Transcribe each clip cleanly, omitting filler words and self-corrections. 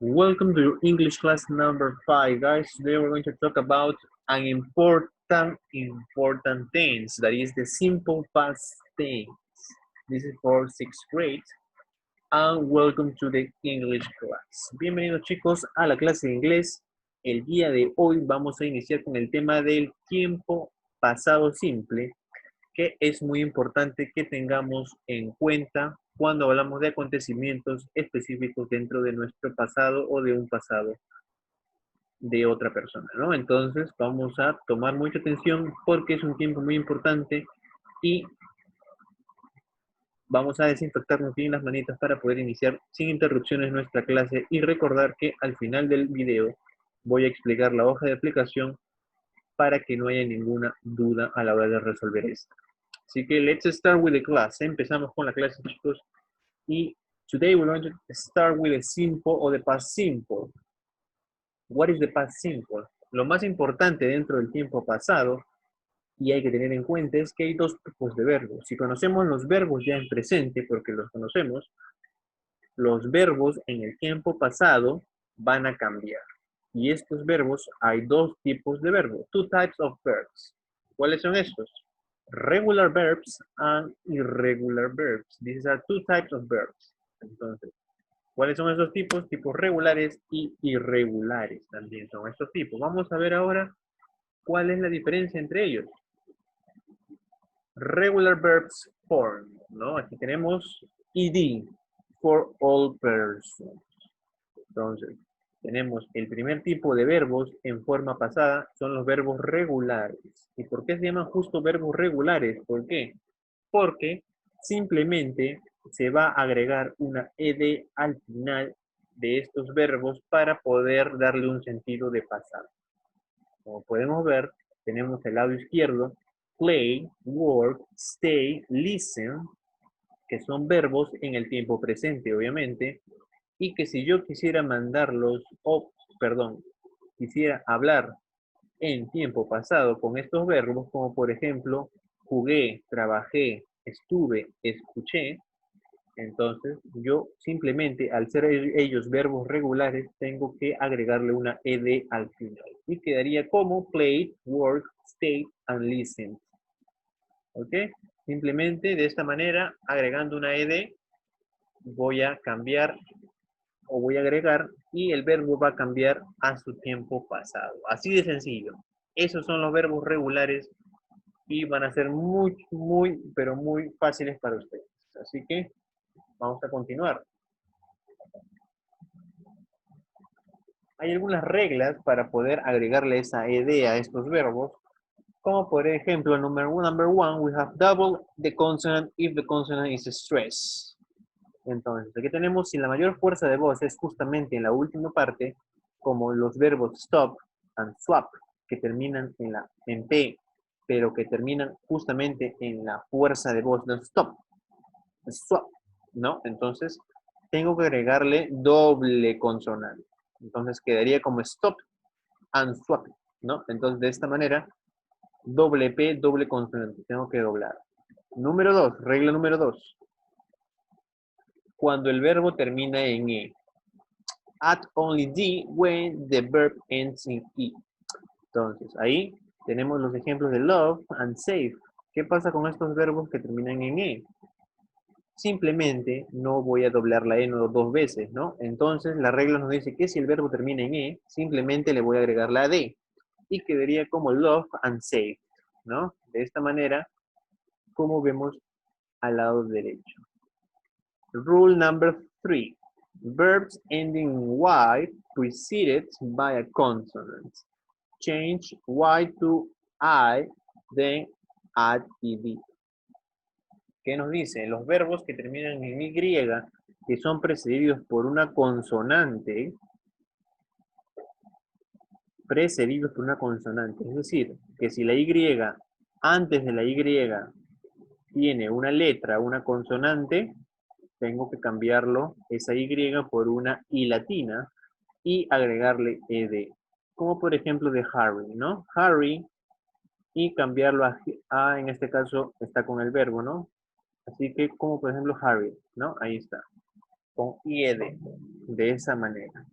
Welcome to your English class number 5, guys. Today we're going to talk about an important tense, that is the simple past tense. This is for 6th grade, and welcome to the English class. Bienvenidos, chicos, a la clase de inglés. El día de hoy vamos a iniciar con el tema del tiempo pasado simple, que es muy importante que tengamos en cuenta cuando hablamos de acontecimientos específicos dentro de nuestro pasado o de un pasado de otra persona, ¿no? Entonces vamos a tomar mucha atención porque es un tiempo muy importante y vamos a desinfectarnos bien las manitas para poder iniciar sin interrupciones nuestra clase y recordar que al final del video voy a explicar la hoja de aplicación para que no haya ninguna duda a la hora de resolver esto. Así que let's start with the class. Empezamos con la clase, chicos. Y today we're going to start with the simple or the past simple. What is the past simple? Lo más importante dentro del tiempo pasado, y hay que tener en cuenta, es que hay dos tipos de verbos. Si conocemos los verbos ya en presente, porque los conocemos, los verbos en el tiempo pasado van a cambiar. Y estos verbos, hay dos tipos de verbos. Two types of verbs. ¿Cuáles son estos? Regular verbs and irregular verbs. These are two types of verbs. Entonces, ¿cuáles son esos tipos? Tipos regulares y irregulares también son estos tipos. Vamos a ver ahora cuál es la diferencia entre ellos. Regular verbs form, ¿no? Aquí tenemos ed, for all persons. Entonces, tenemos el primer tipo de verbos en forma pasada, son los verbos regulares. ¿Y por qué se llaman justo verbos regulares? ¿Por qué? Porque simplemente se va a agregar una ed al final de estos verbos para poder darle un sentido de pasado. Como podemos ver, tenemos el lado izquierdo, play, work, stay, listen, que son verbos en el tiempo presente, obviamente, y que si yo quisiera mandarlos, quisiera hablar en tiempo pasado con estos verbos, como por ejemplo, jugué, trabajé, estuve, escuché, entonces yo simplemente al ser ellos verbos regulares tengo que agregarle una ed al final y quedaría como played, worked, stayed and listened. ¿Ok? Simplemente de esta manera, agregando una ed, voy a cambiar o voy a agregar y el verbo va a cambiar a su tiempo pasado. Así de sencillo. Esos son los verbos regulares y van a ser pero muy fáciles para ustedes. Así que vamos a continuar. Hay algunas reglas para poder agregarle esa ed a estos verbos, como por ejemplo, number one, we have double the consonant if the consonant is stressed. Entonces, aquí tenemos, si la mayor fuerza de voz es justamente en la última parte, como los verbos stop and swap, que terminan en P, pero que terminan justamente en la fuerza de voz del stop, swap, ¿no? Entonces, tengo que agregarle doble consonante. Entonces, quedaría como stop and swap, ¿no? Entonces, de esta manera, doble P, doble consonante. Tengo que doblar. Número 2, regla número 2. Cuando el verbo termina en E. Add only D when the verb ends in E. Entonces, ahí tenemos los ejemplos de love and save. ¿Qué pasa con estos verbos que terminan en E? Simplemente no voy a doblar la E dos veces, ¿no? Entonces, la regla nos dice que si el verbo termina en E, simplemente le voy a agregar la D. Y quedaría como love and save, ¿no? De esta manera, como vemos al lado derecho. Rule number 3. Verbs ending in Y preceded by a consonant. Change Y to I, then add ED. ¿Qué nos dice? Los verbos que terminan en Y, que son precedidos por una consonante, es decir, que si la Y, antes de la Y, tiene una letra, una consonante, tengo que cambiarlo, esa Y, por una I latina y agregarle ED. Como por ejemplo de Harry, ¿no? Harry, y cambiarlo a, en este caso, está con el verbo, ¿no? Así que como por ejemplo Harry, ¿no? Ahí está, con IED, de esa manera.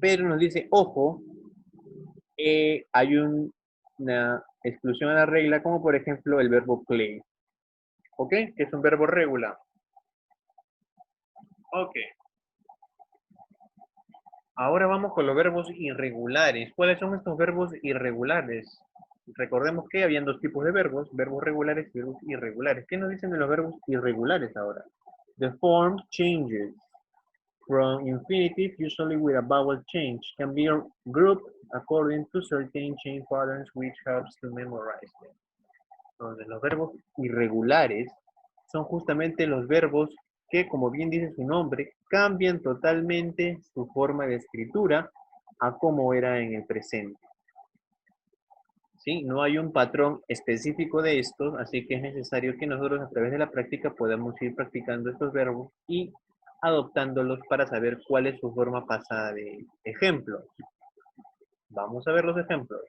Pero nos dice, ojo, hay una exclusión a la regla, como por ejemplo el verbo play. ¿Ok? Que es un verbo regular. Ok. Ahora vamos con los verbos irregulares. ¿Cuáles son estos verbos irregulares? Recordemos que habían dos tipos de verbos regulares y verbos irregulares. ¿Qué nos dicen de los verbos irregulares ahora? The form changes from infinitive, usually with a vowel change, can be grouped according to certain chain patterns which helps to memorize them. Entonces, los verbos irregulares son justamente los verbos que, como bien dice su nombre, cambian totalmente su forma de escritura a como era en el presente. ¿Sí? No hay un patrón específico de estos, así que es necesario que nosotros a través de la práctica podamos ir practicando estos verbos y adoptándolos para saber cuál es su forma pasada de ejemplos. Vamos a ver los ejemplos.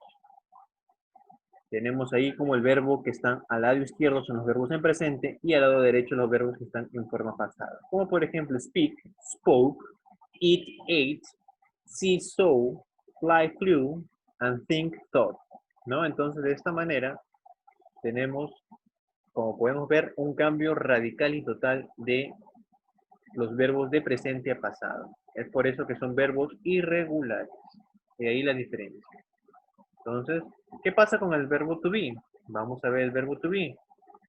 Tenemos ahí como el verbo que están al lado izquierdo son los verbos en presente y al lado derecho los verbos que están en forma pasada. Como por ejemplo speak, spoke, eat, ate, see, saw, fly, flew, and think, thought. ¿No? Entonces de esta manera tenemos, como podemos ver, un cambio radical y total de los verbos de presente a pasado. Es por eso que son verbos irregulares. Y ahí la diferencia. Entonces, ¿qué pasa con el verbo to be? Vamos a ver el verbo to be.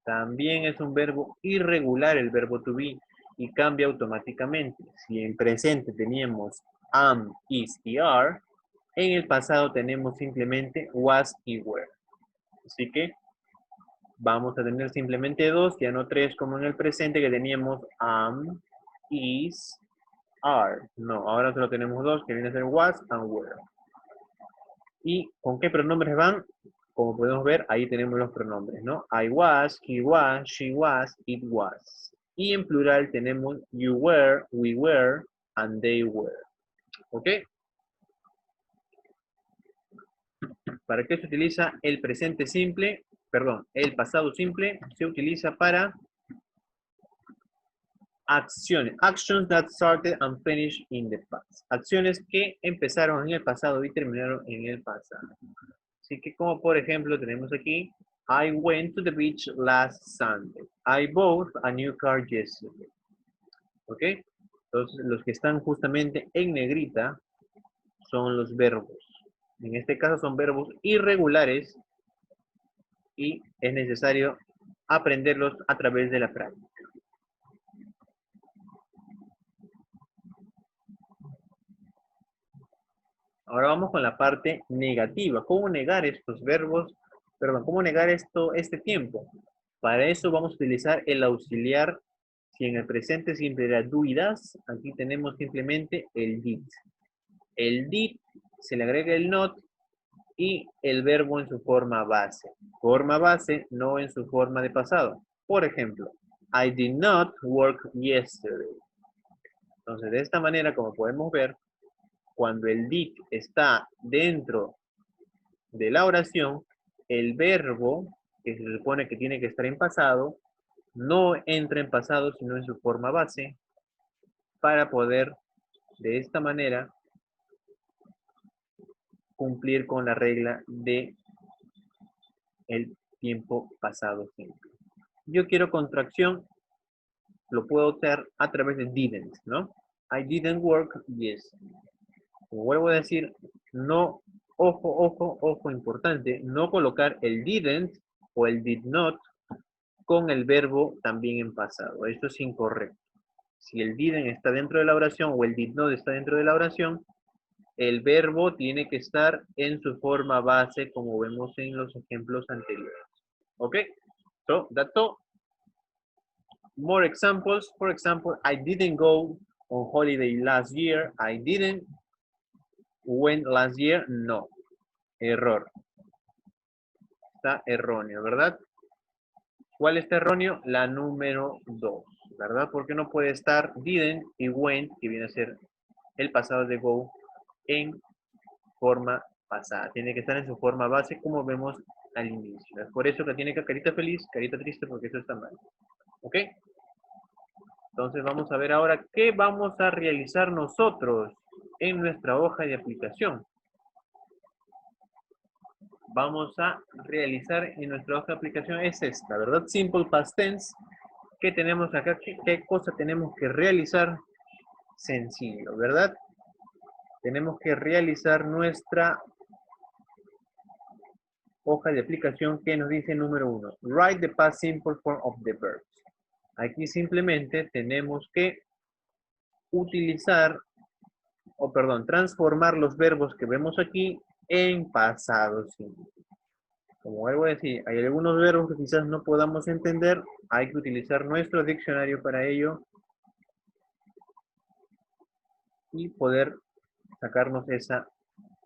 También es un verbo irregular el verbo to be y cambia automáticamente. Si en presente teníamos am, is y are, en el pasado tenemos simplemente was y were. Así que vamos a tener simplemente dos, ya no tres como en el presente que teníamos am, is, are. No, ahora solo tenemos dos que vienen a ser was and were. ¿Y con qué pronombres van? Como podemos ver, ahí tenemos los pronombres, ¿no? I was, he was, she was, it was. Y en plural tenemos you were, we were, and they were. ¿Ok? ¿Para qué se utiliza el presente simple? Perdón, el pasado simple se utiliza para acciones. Actions that started and finished in the past. Acciones que empezaron en el pasado y terminaron en el pasado. Así que como por ejemplo tenemos aquí, I went to the beach last Sunday. I bought a new car yesterday. ¿Ok? Entonces los que están justamente en negrita son los verbos. En este caso son verbos irregulares y es necesario aprenderlos a través de la práctica. Ahora vamos con la parte negativa. ¿Cómo negar estos verbos? Perdón, ¿cómo negar este tiempo? Para eso vamos a utilizar el auxiliar. Si en el presente siempre era do y das, aquí tenemos simplemente el did. El did se le agrega el not y el verbo en su forma base. Forma base, no en su forma de pasado. Por ejemplo, I did not work yesterday. Entonces, de esta manera, como podemos ver, cuando el did está dentro de la oración, el verbo, que se supone que tiene que estar en pasado, no entra en pasado, sino en su forma base, para poder, de esta manera, cumplir con la regla de el tiempo pasado simple. Yo quiero contracción, lo puedo hacer a través de didn't, ¿no? I didn't work, yes. Como vuelvo a decir, no, ojo, importante, no colocar el didn't o el did not con el verbo también en pasado. Esto es incorrecto. Si el didn't está dentro de la oración o el did not está dentro de la oración, el verbo tiene que estar en su forma base como vemos en los ejemplos anteriores. ¿Ok? So, that's all. More examples. For example, I didn't go on holiday last year. I didn't went last year. No. Error. Está erróneo, ¿verdad? ¿Cuál está erróneo? La número 2, ¿verdad? Porque no puede estar didn't y went, que viene a ser el pasado de go, en forma pasada. Tiene que estar en su forma base, como vemos al inicio. Es por eso que tiene que carita feliz, carita triste, porque eso está mal. ¿Ok? Entonces vamos a ver ahora qué vamos a realizar nosotros. en nuestra hoja de aplicación. Vamos a realizar en nuestra hoja de aplicación es esta, ¿verdad? Simple past tense. ¿Qué tenemos acá? ¿Qué cosa tenemos que realizar? Sencillo, ¿verdad? Tenemos que realizar nuestra hoja de aplicación que nos dice número 1. Write the past simple form of the verbs. Aquí simplemente tenemos que utilizar, transformar los verbos que vemos aquí en pasado simple. Como vuelvo a decir, hay algunos verbos que quizás no podamos entender, hay que utilizar nuestro diccionario para ello y poder sacarnos esa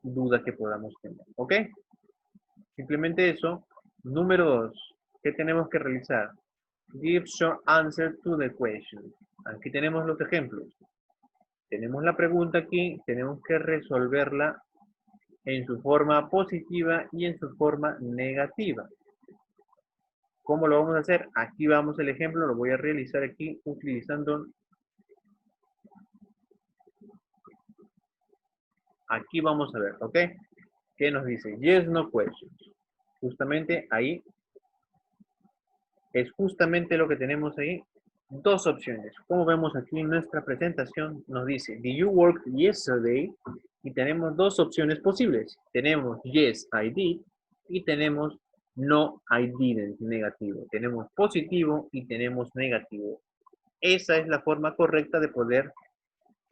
duda que podamos tener, ¿ok? Simplemente eso. Número 2, ¿qué tenemos que realizar? Give short answer to the question. Aquí tenemos los ejemplos. Tenemos la pregunta aquí, tenemos que resolverla en su forma positiva y en su forma negativa. ¿Cómo lo vamos a hacer? Aquí vamos el ejemplo, lo voy a realizar aquí utilizando... Aquí vamos a ver, ¿ok? ¿Qué nos dice? Yes, no questions. Justamente ahí es justamente lo que tenemos ahí. Dos opciones. Como vemos aquí en nuestra presentación, nos dice, did you work yesterday? Y tenemos dos opciones posibles. Tenemos yes, I did. Y tenemos no, I didn't, negativo. Tenemos positivo y tenemos negativo. Esa es la forma correcta de poder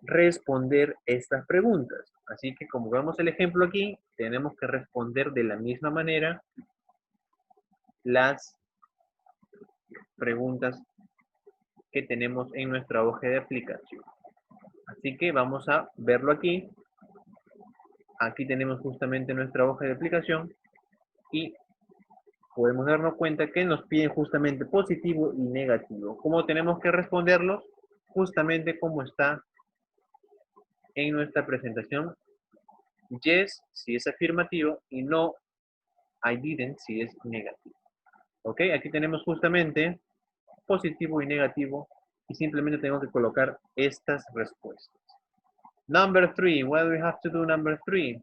responder estas preguntas. Así que como vemos el ejemplo aquí, tenemos que responder de la misma manera las preguntas que tenemos en nuestra hoja de aplicación. Así que vamos a verlo aquí. Aquí tenemos justamente nuestra hoja de aplicación y podemos darnos cuenta que nos piden justamente positivo y negativo. ¿Cómo tenemos que responderlos? Justamente como está en nuestra presentación. Yes, si es afirmativo, y no, I didn't, si es negativo. ¿Ok? Aquí tenemos justamente positivo y negativo y simplemente tengo que colocar estas respuestas. Number 3, what do we have to do number 3?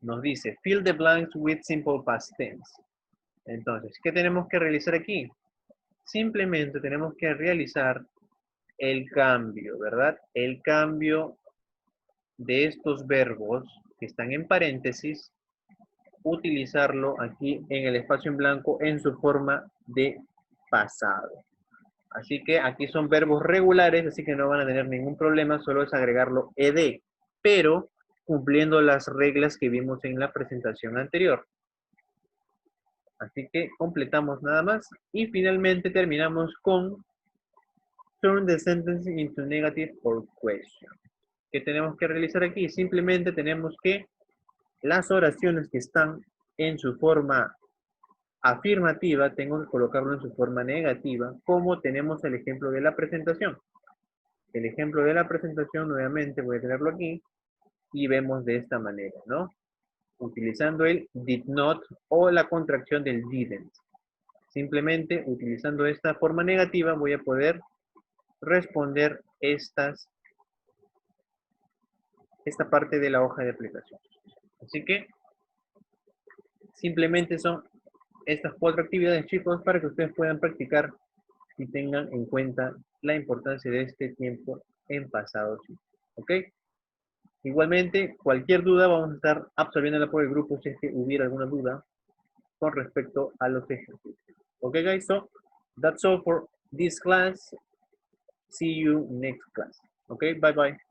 Nos dice, fill the blanks with simple past tense. Entonces, ¿qué tenemos que realizar aquí? Simplemente tenemos que realizar el cambio, ¿verdad? El cambio de estos verbos que están en paréntesis, utilizarlo aquí en el espacio en blanco en su forma de pasado. Así que aquí son verbos regulares, así que no van a tener ningún problema, solo es agregarlo ed, pero cumpliendo las reglas que vimos en la presentación anterior. Así que completamos nada más y finalmente terminamos con turn the sentence into negative or question. ¿Qué tenemos que realizar aquí? Simplemente tenemos que las oraciones que están en su forma afirmativa, tengo que colocarlo en su forma negativa, como tenemos el ejemplo de la presentación. El ejemplo de la presentación, nuevamente voy a tenerlo aquí, y vemos de esta manera, ¿no? Utilizando el did not o la contracción del didn't. Simplemente utilizando esta forma negativa voy a poder responder esta parte de la hoja de aplicación. Así que simplemente son estas 4 actividades, chicos, para que ustedes puedan practicar y tengan en cuenta la importancia de este tiempo en pasado simple. ¿Ok? Igualmente, cualquier duda vamos a estar absolviéndola por el grupo si es que hubiera alguna duda con respecto a los ejercicios. Okay, guys, so that's all for this class. See you next class. Okay, bye bye.